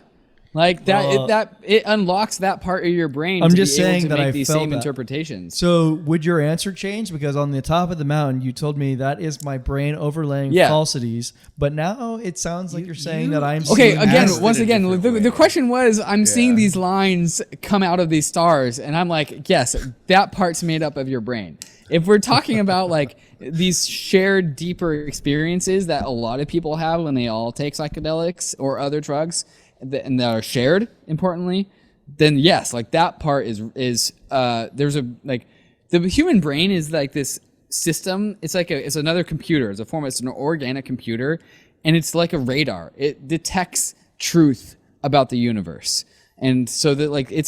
Like that,
Well,
it unlocks that part of your brain.
I'm
to
just
be able
saying
to
that
make
I
these
felt
same
that.
interpretations.
So would your answer change? Because on the top of the mountain, you told me that is my brain overlaying
Yeah.
falsities. But now it sounds like you're saying that I'm
Okay,
seeing
again,
acid.
once
in a
again,
different way.
the question was, I'm seeing these lines come out of these stars, and I'm like, yes, that part's made up of your brain. If we're talking about like these shared deeper experiences that a lot of people have when they all take psychedelics or other drugs, and that are shared, importantly, then yes, like that part is there's a like the human brain is like this system. It's like it's another computer. It's an organic computer, and it's like a radar. It detects truth about the universe, and so that like in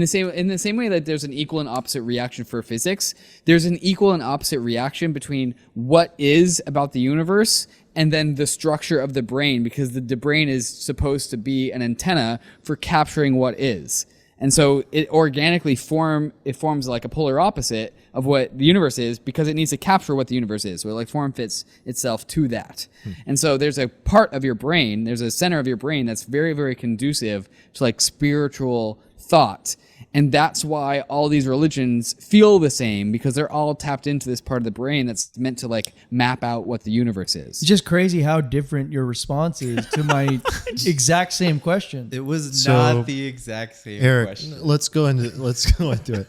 the same way that there's an equal and opposite reaction for physics, there's an equal and opposite reaction between what is about the universe and then the structure of the brain, because the brain is supposed to be an antenna for capturing what is. And so it organically forms like a polar opposite of what the universe is because it needs to capture what the universe is. So it like form fits itself to that. And so there's a part of your brain, there's a center of your brain that's very, very conducive to like spiritual thought. And that's why all these religions feel the same, because they're all tapped into this part of the brain that's meant to like map out what the universe is.
It's just crazy how different your response is to my exact same question.
It was
So,
not the exact same
Eric,
question.
let's go into it.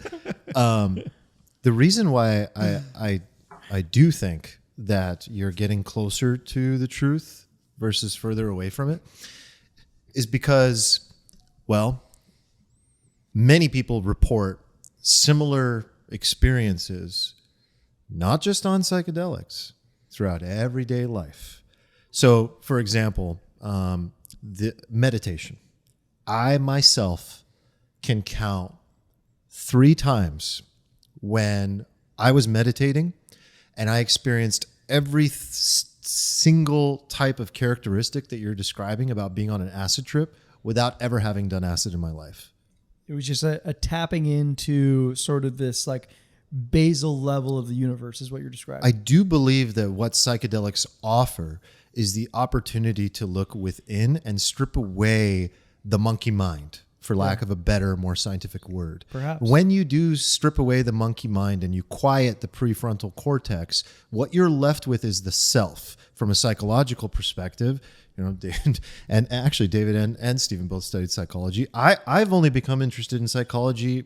The reason why I do think that you're getting closer to the truth versus further away from it is because, well, many people report similar experiences, not just on psychedelics, throughout everyday life. So, for example, the meditation. I myself can count 3 times when I was meditating and I experienced every single type of characteristic that you're describing about being on an acid trip without ever having done acid in my life.
It was just a tapping into sort of this like basal level of the universe is what you're describing.
I do believe that what psychedelics offer is the opportunity to look within and strip away the monkey mind, for lack of a better, more scientific word.
Perhaps.
When you do strip away the monkey mind and you quiet the prefrontal cortex, what you're left with is the self. From a psychological perspective, you know, and actually David and Stephen both studied psychology. I've only become interested in psychology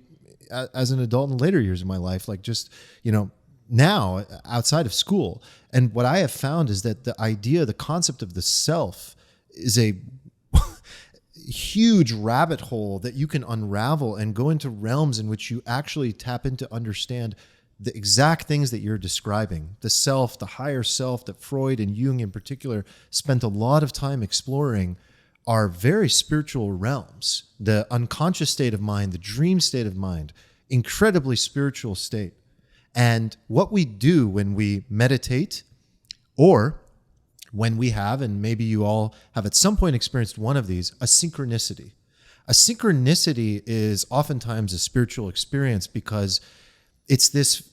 as an adult in later years of my life, like just, you know, now outside of school. And what I have found is that the concept of the self is a huge rabbit hole that you can unravel and go into realms in which you actually tap into understand the exact things that you're describing. The self, the higher self that Freud and Jung in particular spent a lot of time exploring are very spiritual realms. The unconscious state of mind, the dream state of mind, incredibly spiritual state. And what we do when we meditate, or when we have, and maybe you all have at some point experienced one of these, a synchronicity. A synchronicity is oftentimes a spiritual experience because it's this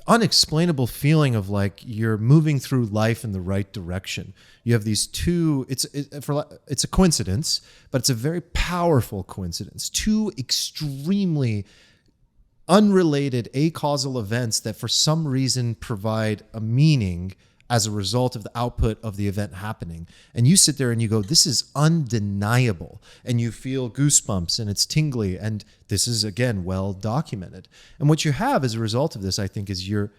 unexplainable feeling of like you're moving through life in the right direction. You have these two, it's a coincidence, but it's a very powerful coincidence. Two extremely unrelated acausal events that for some reason provide a meaning as a result of the output of the event happening. And you sit there and you go, this is undeniable. And you feel goosebumps and it's tingly. And this is, again, well documented. And what you have as a result of this, I think, is you're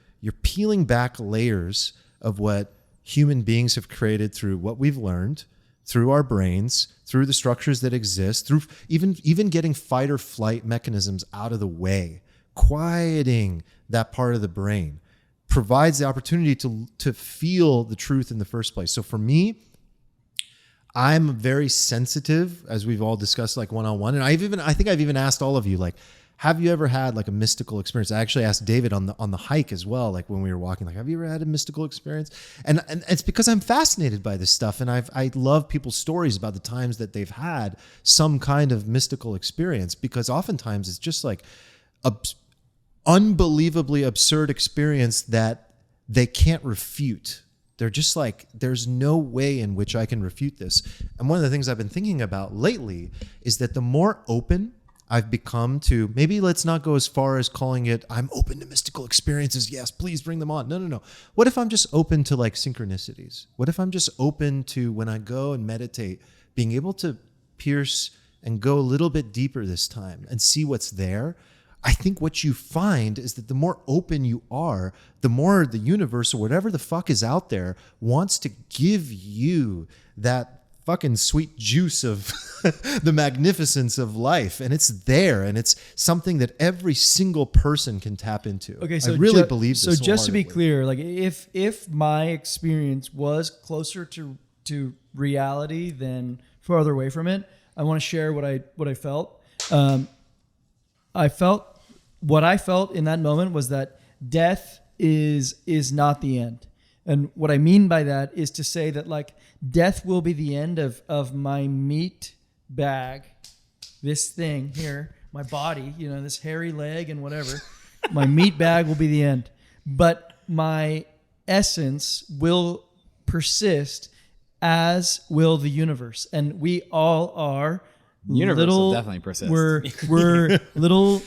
peeling back layers of what human beings have created through what we've learned, through our brains, through the structures that exist, through even getting fight or flight mechanisms out of the way, quieting that part of the brain provides the opportunity to feel the truth in the first place. So for me, I'm very sensitive, as we've all discussed, like one-on-one. And I think I've even asked all of you, like, have you ever had like a mystical experience? I actually asked David on the hike as well, like when we were walking, like, have you ever had a mystical experience? And it's because I'm fascinated by this stuff. And I love people's stories about the times that they've had some kind of mystical experience, because oftentimes it's just like unbelievably absurd experience that they can't refute. They're just like, there's no way in which I can refute this. And one of the things I've been thinking about lately is that the more open I've become to, maybe let's not go as far as calling it, I'm open to mystical experiences. Yes, please bring them on. No. What if I'm just open to like synchronicities? What if I'm just open to, when I go and meditate, being able to pierce and go a little bit deeper this time and see what's there? I think what you find is that the more open you are, the more the universe or whatever the fuck is out there wants to give you that fucking sweet juice of the magnificence of life. And it's there, and it's something that every single person can tap into.
Okay, so
I really believe this.
So just to be
wholeheartedly.
clear, like if my experience was closer to reality than farther away from it, I want to share what I felt. What I felt in that moment was that death is not the end. And what I mean by that is to say that like death will be the end of my meat bag, this thing here, my body, you know, this hairy leg and whatever. My meat bag will be the end. But my essence will persist, as will the universe. And we all are
Universe will definitely persist.
We're little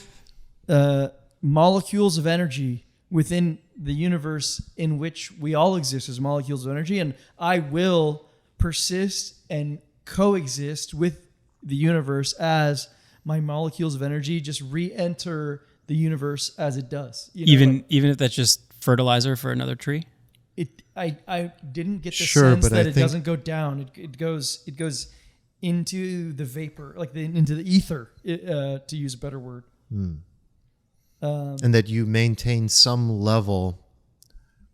molecules of energy within the universe in which we all exist as molecules of energy, and I will persist and coexist with the universe as my molecules of energy just re-enter the universe as it does. You know,
Even if that's just fertilizer for another tree.
I didn't get the
Sure,
sense
but
that
I
it
think-
doesn't go down. It goes into the vapor, like into the ether, to use a better word.
And that you maintain some level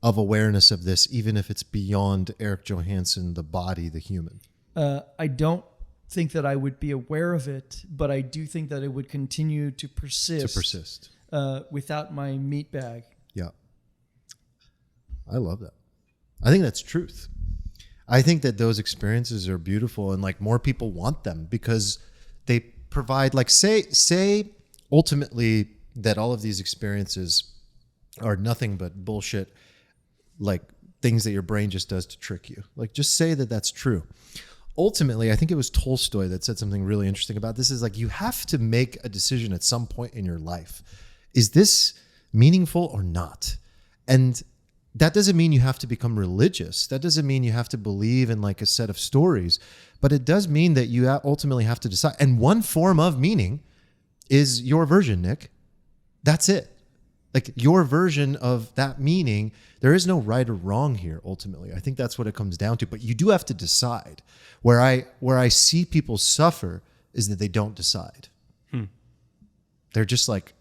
of awareness of this, even if it's beyond Eric Johansson, the body, the human.
I don't think that I would be aware of it, but I do think that it would continue to persist. Without my meat bag.
Yeah. I love that. I think that's truth. I think that those experiences are beautiful, and like more people want them because they provide, like, say ultimately that all of these experiences are nothing but bullshit, like things that your brain just does to trick you. Like, just say that that's true. Ultimately, I think it was Tolstoy that said something really interesting about this, is like, you have to make a decision at some point in your life. Is this meaningful or not? And that doesn't mean you have to become religious. That doesn't mean you have to believe in like a set of stories, but it does mean that you ultimately have to decide. And one form of meaning is your version, Nick. That's it. Like, your version of that meaning. There is no right or wrong here, ultimately. I think that's what it comes down to. But you do have to decide. Where I see people suffer is that they don't decide. They're just like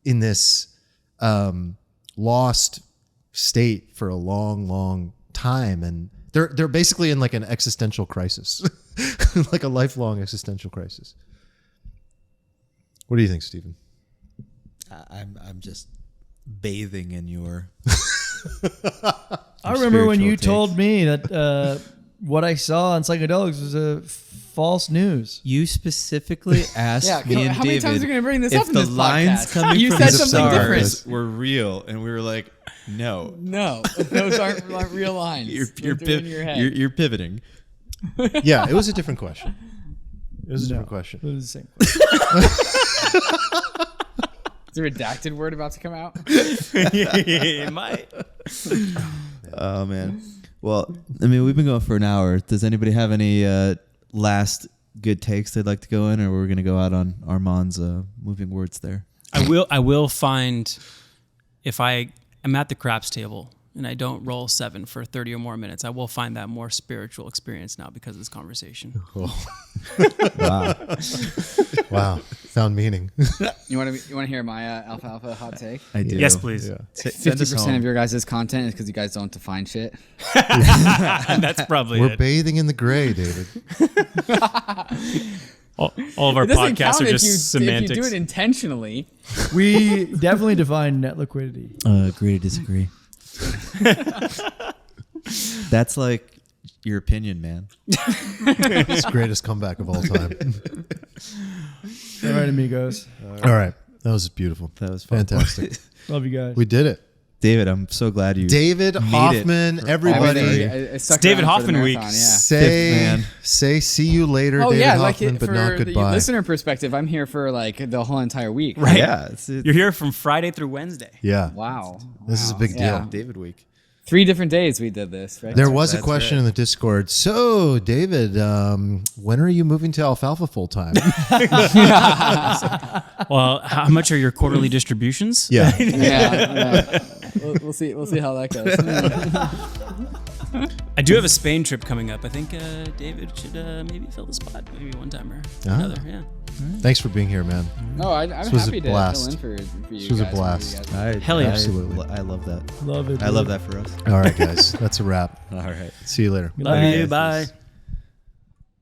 in this lost state for a long, long time, and they're basically in like an existential crisis, like a lifelong existential crisis. What do you think, Stephen?
I'm just bathing in your.
I remember when you
spiritual take.
told me that what I saw on psychedelics was a false news.
You specifically asked me and
how many
David
times are we going to bring this
if
up in
the
this
lines
podcast?
coming
You
from
said
the
something
stars
different.
were real, and we were like, no.
No, those aren't real lines.
You're
They're in your head.
you're pivoting.
Yeah, it was a different question. It was a different
It
question.
was the same.
Is a redacted word about to come out?
It might.
Oh man. Well, I mean, we've been going for an hour. Does anybody have any last good takes they'd like to go in, or we're gonna go out on Armand's moving words there?
I will find, if I am at the craps table and I don't roll 7 for 30 or more minutes, I will find that more spiritual experience now because of this conversation.
Wow.
Wow, found meaning.
You want to hear my alfalfa hot take?
I do.
Yes, please.
Yeah.
Send us
50%
home.
of your guys' content is because you guys don't define shit.
That's probably
We're
it.
bathing in the gray, David.
All of our
It doesn't
podcasts
count
are
if
just
you
semantics.
do it intentionally.
We definitely define net liquidity.
Agree to disagree. That's like your opinion, man.
It's the greatest comeback of all time.
All right, amigos.
All right. That was beautiful.
That was fun.
Fantastic.
Love you guys.
We did it.
David, I'm so glad you.
David
made
Hoffman,
it for
everybody.
I stuck
It's David
around for the
Hoffman week.
marathon,
Say,
man.
say, see you later,
Oh
David
yeah,
Hoffman,
like
but
for
not
the
goodbye.
listener perspective, I'm here for like the whole entire week.
Right.
Yeah,
You're here from Friday through Wednesday.
Yeah.
Wow.
This is a big
Yeah.
deal.
David week.
3 different days we did this, right?
There was a
That's
question
right.
in the Discord. So, David, when are you moving to Alfalfa full time?
Well, how much are your quarterly distributions?
Yeah.
yeah. We'll see. We'll see how that goes.
I do have a Spain trip coming up. I think David should maybe fill the spot, maybe one time or another. Yeah.
Thanks for being here, man.
No, I'm
was a
happy to
blast.
fill in for you.
This was a
guys,
blast.
for you guys.
Hell yeah.
Absolutely.
I love that.
Love it.
I love that for us.
All right, guys. That's a wrap.
All right.
See you later.
Love you. Bye.